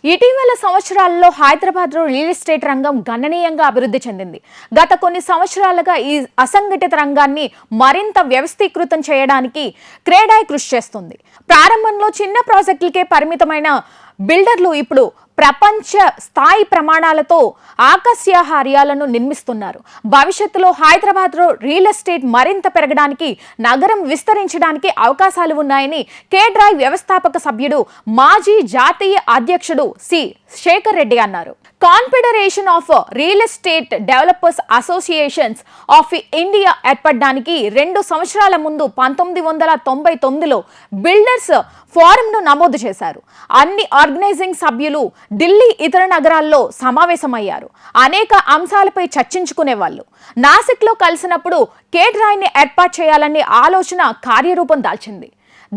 ఇటీవల సంవత్సరాల్లో హైదరాబాద్లో రియల్ ఎస్టేట్ రంగం గణనీయంగా అభివృద్ధి చెందింది. గత కొన్ని సంవత్సరాలుగా ఈ అసంఘటిత రంగాన్ని మరింత వ్యవస్థీకృతం చేయడానికి క్రేడాయ్ కృషి చేస్తుంది. ప్రారంభంలో చిన్న ప్రాజెక్టులకే పరిమితమైన బిల్డర్లు ఇప్పుడు ప్రపంచ స్థాయి ప్రమాణాలతో ఆకాశయాహార్యాలను నిర్మిస్తున్నారు. భవిష్యత్తులో హైదరాబాద్లో రియల్ ఎస్టేట్ మరింత పెరగడానికి, నగరం విస్తరించడానికి అవకాశాలు ఉన్నాయని క్రేడాయ్ వ్యవస్థాపక సభ్యుడు, మాజీ జాతీయ అధ్యక్షుడు సి. శేఖర్ రెడ్డి అన్నారు. Confederation of real estate developers associations of India ఏర్పడడానికి 2 సంవత్సరాల ముందు 1999లో బిల్డర్స్ ఫోరంను నమోదు చేశారు. అన్ని ఆర్గనైజింగ్ సభ్యులు ఢిల్లీ, ఇతర నగరాల్లో సమావేశమయ్యారు. అనేక అంశాలపై చర్చించుకునేవాళ్ళు. నాసిక్లో కలిసినప్పుడు క్రేడాయ్ని ఏర్పాటు చేయాలనే ఆలోచన కార్యరూపం దాల్చింది.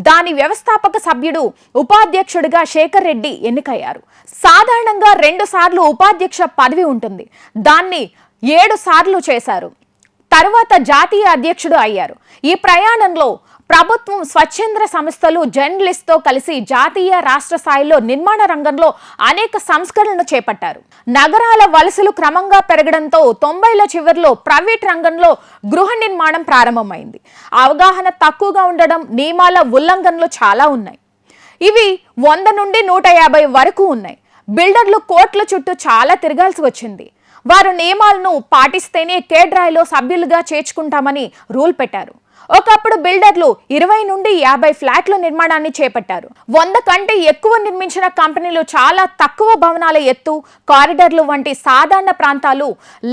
దాని వ్యవస్థాపక సభ్యుడు, ఉపాధ్యక్షుడిగా శేఖర్ రెడ్డి ఎన్నికయ్యారు. సాధారణంగా 2 సార్లు ఉపాధ్యక్ష పదవి ఉంటుంది. దాన్ని 7 సార్లు చేశారు. తరువాత జాతీయ అధ్యక్షుడు అయ్యారు. ఈ ప్రయాణంలో ప్రభుత్వం, స్వచ్ఛంద సంస్థలు, జర్నలిస్ట్తో కలిసి జాతీయ, రాష్ట్ర స్థాయిలో నిర్మాణ రంగంలో అనేక సంస్కరణలు చేపట్టారు. నగరాల వలసలు క్రమంగా పెరగడంతో 90ల చివరిలో ప్రైవేట్ రంగంలో గృహ నిర్మాణం ప్రారంభమైంది. అవగాహన తక్కువగా ఉండడం, నియమాల ఉల్లంఘనలు చాలా ఉన్నాయి. ఇవి 100 నుండి 150 వరకు ఉన్నాయి. బిల్డర్లు కోర్టుల చుట్టూ చాలా తిరగాల్సి వచ్చింది. వారు నియమాలను పాటిస్తేనే క్రేడాయ్లో సభ్యులుగా చేర్చుకుంటామని రూల్ పెట్టారు. ఒకప్పుడు బిల్డర్లు 20 నుండి 50 ఫ్లాట్ల నిర్మాణాన్ని చేపట్టారు. 100 కంటే ఎక్కువ నిర్మించిన కంపెనీలు చాలా తక్కువ భవనాల ఎత్తు, కారిడార్లు వంటి సాధారణ ప్రాంతాలు,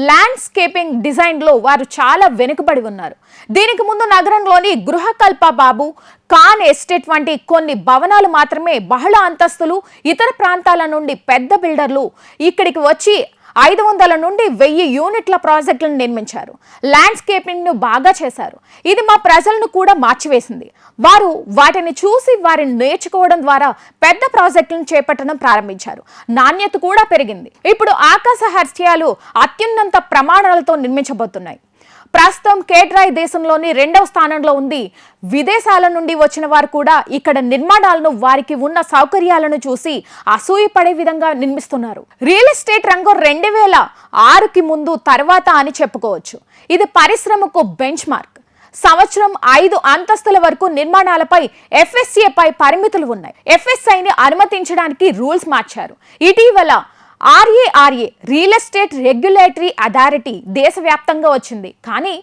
ల్యాండ్స్కేపింగ్ డిజైన్లో వారు చాలా వెనుకబడి ఉన్నారు. దీనికి ముందు నగరంలోని గృహకల్ప బాబు, ఖాన్ ఎస్టేట్ వంటి కొన్ని భవనాలు మాత్రమే బహుళ అంతస్తులు. ఇతర ప్రాంతాల నుండి పెద్ద బిల్డర్లు ఇక్కడికి వచ్చి 500 నుండి 1000 యూనిట్ల ప్రాజెక్టులను నిర్మించారు. ల్యాండ్స్కేపింగ్ ను బాగా చేశారు. ఇది మా ప్రజలను కూడా మార్చివేసింది. వారు వాటిని చూసి వారిని నేర్చుకోవడం ద్వారా పెద్ద ప్రాజెక్టులను చేపట్టడం ప్రారంభించారు. నాణ్యత కూడా పెరిగింది. ఇప్పుడు ఆకాశ హర్త్యాలు అత్యున్నత ప్రమాణాలతో నిర్మించబోతున్నాయి. ప్రస్తుతం క్రేడాయ్ దేశంలోని 2వ స్థానంలో ఉంది. విదేశాల నుండి వచ్చిన వారు కూడా ఇక్కడ నిర్మాణాలను, వారికి ఉన్న సౌకర్యాలను చూసి అసూయపడే విధంగా నిర్మిస్తున్నారు. రియల్ ఎస్టేట్ రంగం 2006కి ముందు, తర్వాత అని చెప్పుకోవచ్చు. ఇది పరిశ్రమకు బెంచ్ మార్క్. సంవత్సరం 5 అంతస్తుల వరకు నిర్మాణాలపై FSAపై పరిమితులు ఉన్నాయి. FSIని అనుమతించడానికి రూల్స్ మార్చారు. ఇటీవల RARA real estate regulatory authority దేశవ్యాప్తంగా వచ్చింది. కానీ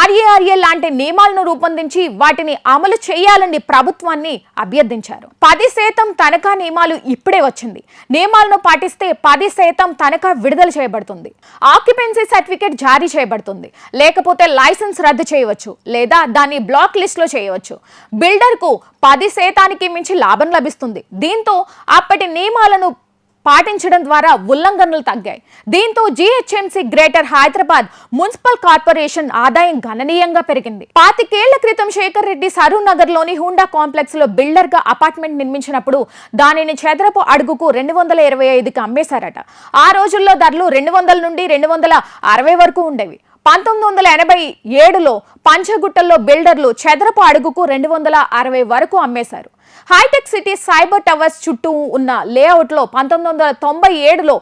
RARA లాంటి నియమాలను రూపొందించి వాటిని అమలు చేయాలని ప్రభుత్వాన్ని అభ్యర్థించారు. 10% తనఖా నియమాలు ఇప్పుడే వచ్చింది. నియమాలను పాటిస్తే 10% తనఖా విడుదల చేయబడుతుంది. ఆక్యుపెన్సీ సర్టిఫికేట్ జారీ చేయబడుతుంది. లేకపోతే లైసెన్స్ రద్దు చేయవచ్చు, లేదా దాన్ని బ్లాక్ లిస్ట్ లో చేయవచ్చు. బిల్డర్కు 10%కి మించి లాభం లభిస్తుంది. దీంతో అప్పటి నియమాలను పాటించడం ద్వారా ఉల్లంఘనలు తగ్గాయి. దీంతో GHMC greater Hyderabad municipal corporation ఆదాయం గణనీయంగా పెరిగింది. 25 ఏళ్ల క్రితం శేఖర్ రెడ్డి సరూర్ నగర్ లోని హుండా కాంప్లెక్స్ లో బిల్డర్ గా అపార్ట్మెంట్ నిర్మించినప్పుడు దానిని చదరపు అడుగుకు 225కి అమ్మేశారట. ఆ రోజుల్లో ధరలు 200 నుండి 260 వరకు ఉండేవి. 1987లో పంచగుట్టల్లో బిల్డర్లు చదరపు అడుగుకు 260 వరకు అమ్మేశారు. హైటెక్ సిటీ సైబర్ టవర్స్ చుట్టూ ఉన్న లేఅవుట్లో 1997లో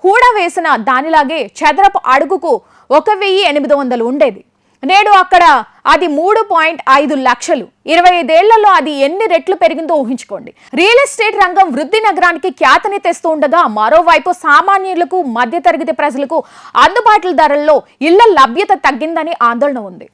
హూడా వేసిన దానిలాగే చదరపు అడుగుకు 1800 ఉండేది. నేడు అక్కడ అది 3.5 లక్షలు. 25 ఏళ్లలో అది ఎన్ని రెట్లు పెరిగిందో ఊహించుకోండి. రియల్ ఎస్టేట్ రంగం వృద్ధి నగరానికి ఖ్యాతిని తెస్తూ ఉండగా, మరోవైపు సామాన్యులకు, మధ్యతరగతి ప్రజలకు అందుబాటుల ధరల్లో ఇళ్ల లభ్యత తగ్గిందని ఆందోళన ఉంది.